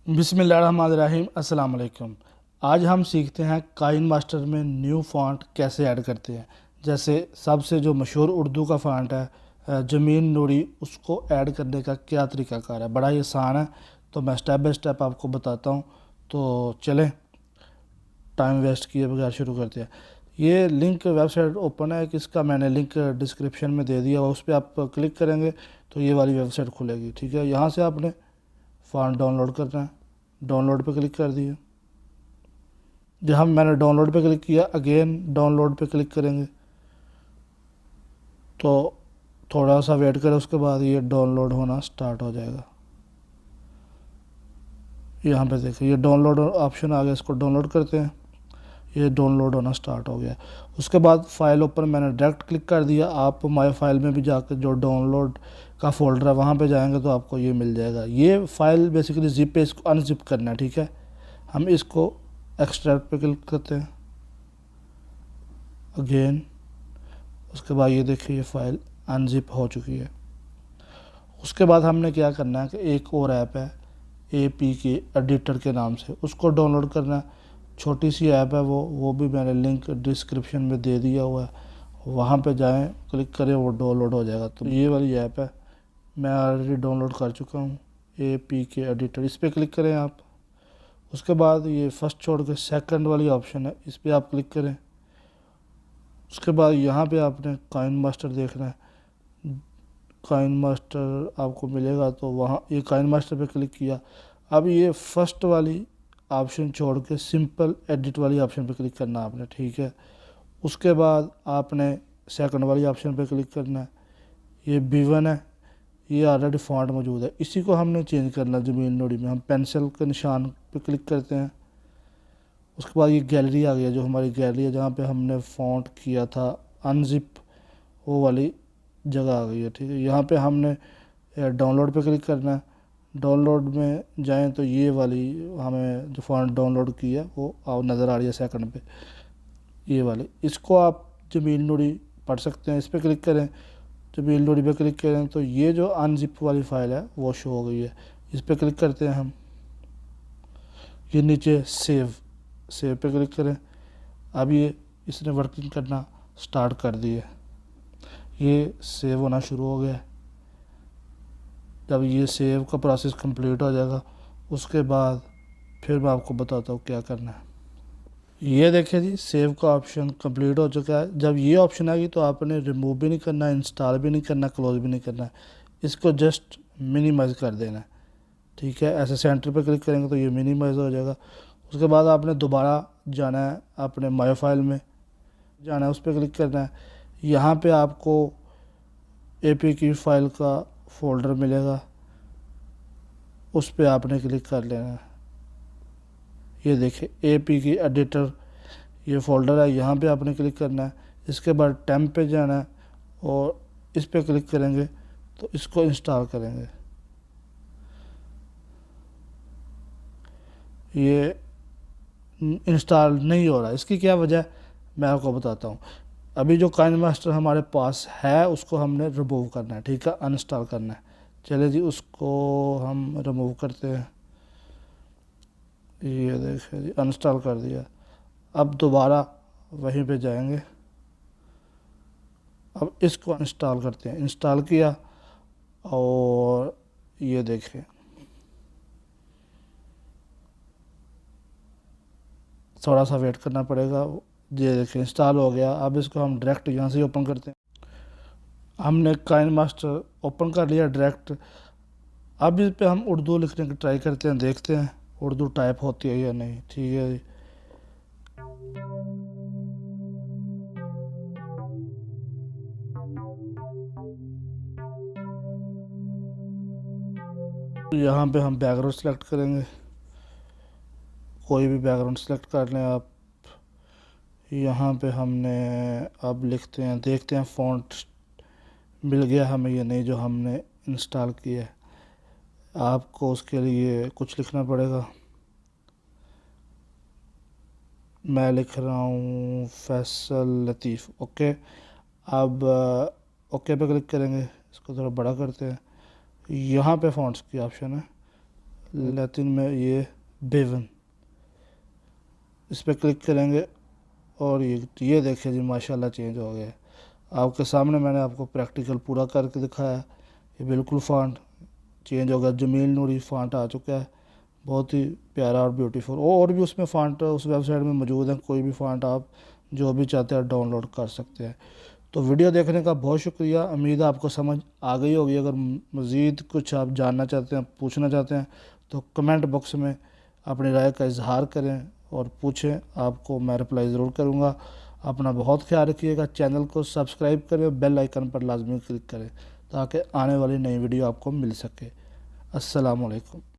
बिस्मिल्लाहिर्रहमानिर्रहीम। अस्सलाम वालेकुम। आज हम सीखते हैं काइन मास्टर में न्यू फ़ॉन्ट कैसे ऐड करते हैं। जैसे सबसे जो मशहूर उर्दू का फ़ॉन्ट है जमीन नूरी, उसको ऐड करने का क्या तरीक़ाकार है। बड़ा ही आसान है, तो मैं स्टेप बाय स्टेप आपको बताता हूँ। तो चलें, टाइम वेस्ट किए बगैर शुरू करते हैं। ये लिंक वेबसाइट ओपन है, किसका मैंने लिंक डिस्क्रिप्शन में दे दिया हुआ, उस पर आप क्लिक करेंगे तो ये वाली वेबसाइट खुलेगी। ठीक है, यहाँ से आपने फ़ॉन्ट डाउनलोड करना है। डाउनलोड पे क्लिक कर दिया। जहाँ मैंने डाउनलोड पे क्लिक किया, अगेन डाउनलोड पे क्लिक करेंगे तो थोड़ा सा वेट करें, उसके बाद ये डाउनलोड होना स्टार्ट हो जाएगा। यहाँ पे देखिए ये डाउनलोड ऑप्शन आ गया, इसको डाउनलोड करते हैं। ये डाउनलोड होना स्टार्ट हो गया। उसके बाद फाइल ओपन मैंने डायरेक्ट क्लिक कर दिया। आप माई फाइल में भी जाकर जो डाउनलोड का फोल्डर है वहाँ पे जाएंगे तो आपको ये मिल जाएगा। ये फाइल बेसिकली जिप पे, इसको अनजिप करना है। ठीक है, हम इसको एक्सट्रैक्ट पे क्लिक करते हैं अगेन। उसके बाद ये देखिए ये फ़ाइल अनजिप हो चुकी है। उसके बाद हमने क्या करना है कि एक और ऐप है APK एडिटर के नाम से, उसको डाउनलोड करना है। छोटी सी ऐप है वो भी मैंने लिंक डिस्क्रिप्शन में दे दिया हुआ है। वहाँ पे जाएं, क्लिक करें, वो डाउनलोड हो जाएगा। तो ये वाली ऐप है, मैं ऑलरेडी डाउनलोड कर चुका हूँ APK एडिटर। इस पर क्लिक करें आप। उसके बाद ये फर्स्ट छोड़ के सेकंड वाली ऑप्शन है, इस पर आप क्लिक करें। उसके बाद यहाँ पे आपने काइन मास्टर देखना है। काइन मास्टर आपको मिलेगा तो वहाँ ये काइन मास्टर पे क्लिक किया। अब ये फर्स्ट वाली ऑप्शन छोड़ के सिंपल एडिट वाली ऑप्शन पे क्लिक करना आपने। ठीक है, उसके बाद आपने सेकंड वाली ऑप्शन पे क्लिक करना है। ये B1 है, ये ऑलरेडी फॉन्ट मौजूद है, इसी को हमने चेंज करना है। ज़मीन नोड़ी में हम पेंसिल के निशान पे क्लिक करते हैं। उसके बाद ये गैलरी आ गया, जो हमारी गैलरी है जहाँ पे हमने फ़ॉन्ट किया था अनजिप, वो वाली जगह आ गई है। ठीक है, यहाँ पे हमने डाउनलोड पे क्लिक करना है। डाउनलोड में जाएं तो ये वाली हमें जो फ़ॉन्ट डाउनलोड की है वो नज़र आ रही है सेकंड पे, ये वाली। इसको आप ज़मीन नूरी पढ़ सकते हैं। इस पर क्लिक करें, ज़मीन नूरी पे क्लिक करें तो ये जो अनजिप वाली फ़ाइल है वो शो हो गई है। इस पर क्लिक करते हैं हम। ये नीचे सेव पे क्लिक करें। अब ये इसने वर्किंग करना स्टार्ट कर दी है, ये सेव होना शुरू हो गया। जब ये सेव का प्रोसेस कंप्लीट हो जाएगा उसके बाद फिर मैं आपको बताता हूँ क्या करना है। ये देखिए जी, सेव का ऑप्शन कंप्लीट हो चुका है। जब ये ऑप्शन आएगी तो आपने रिमूव भी नहीं करना, इंस्टॉल भी नहीं करना, क्लोज भी नहीं करना है। इसको जस्ट मिनिमाइज़ कर देना है। ठीक है, ऐसे सेंटर पे क्लिक करेंगे तो ये मिनिमाइज़ हो जाएगा। उसके बाद आपने दोबारा जाना है अपने माई फाइल में जाना है, उस पर क्लिक करना है। यहाँ पे आपको APK फाइल का फ़ोल्डर मिलेगा, उस पर आपने क्लिक कर लेना है। ये देखिए APK एडिटर ये फ़ोल्डर है, यहाँ पे आपने क्लिक करना है। इसके बाद टेम्प पे जाना है और इस पर क्लिक करेंगे तो इसको इंस्टॉल करेंगे। ये इंस्टॉल नहीं हो रहा, इसकी क्या वजह मैं आपको बताता हूँ। अभी जो काइन मास्टर हमारे पास है उसको हमने रिमूव करना है। ठीक है, अनइंस्टॉल करना है। चलिए जी, उसको हम रिमूव करते हैं। ये देखिए जी, अनइंस्टॉल कर दिया। अब दोबारा वहीं पे जाएंगे, अब इसको इंस्टॉल करते हैं। इंस्टॉल किया और ये देखिए थोड़ा सा वेट करना पड़ेगा। ये देखिए इंस्टॉल हो गया। अब इसको हम डायरेक्ट यहाँ से ओपन करते हैं। हमने काइन मास्टर ओपन कर लिया डायरेक्ट। अब इस पे हम उर्दू लिखने की ट्राई करते हैं, देखते हैं उर्दू टाइप होती है या नहीं। ठीक है जी, यहाँ पे हम बैकग्राउंड सेलेक्ट करेंगे, कोई भी बैकग्राउंड सेलेक्ट कर लें आप। यहाँ पे हमने अब लिखते हैं, देखते हैं फ़ॉन्ट मिल गया हमें या नहीं जो हमने इंस्टॉल किया है। आपको उसके लिए कुछ लिखना पड़ेगा। मैं लिख रहा हूँ फैसल लतीफ़। ओके, अब ओके पे क्लिक करेंगे। इसको थोड़ा बड़ा करते हैं। यहाँ पे फ़ॉन्ट्स की ऑप्शन है, लैटिन में ये बेवन, इस पर क्लिक करेंगे और ये देखिए जी माशाल्लाह चेंज हो गया है। आपके सामने मैंने आपको प्रैक्टिकल पूरा करके दिखाया है। ये बिल्कुल फ़ॉन्ट चेंज हो गया, जमील नूरी फ़ॉन्ट आ चुका है, बहुत ही प्यारा और ब्यूटीफुल। और भी उसमें फ़ॉन्ट उस वेबसाइट में मौजूद हैं, कोई भी फ़ॉन्ट आप जो भी चाहते हैं डाउनलोड कर सकते हैं। तो वीडियो देखने का बहुत शुक्रिया, उम्मीद है आपको समझ आ गई होगी। अगर मज़ीद कुछ आप जानना चाहते हैं, पूछना चाहते हैं, तो कमेंट बॉक्स में अपनी राय का इजहार करें और पूछें, आपको मैं रिप्लाई ज़रूर करूँगा। अपना बहुत ख्याल रखिएगा, चैनल को सब्सक्राइब करें, बेल आइकन पर लाजमी क्लिक करें ताकि आने वाली नई वीडियो आपको मिल सके। अस्सलाम वालेकुम।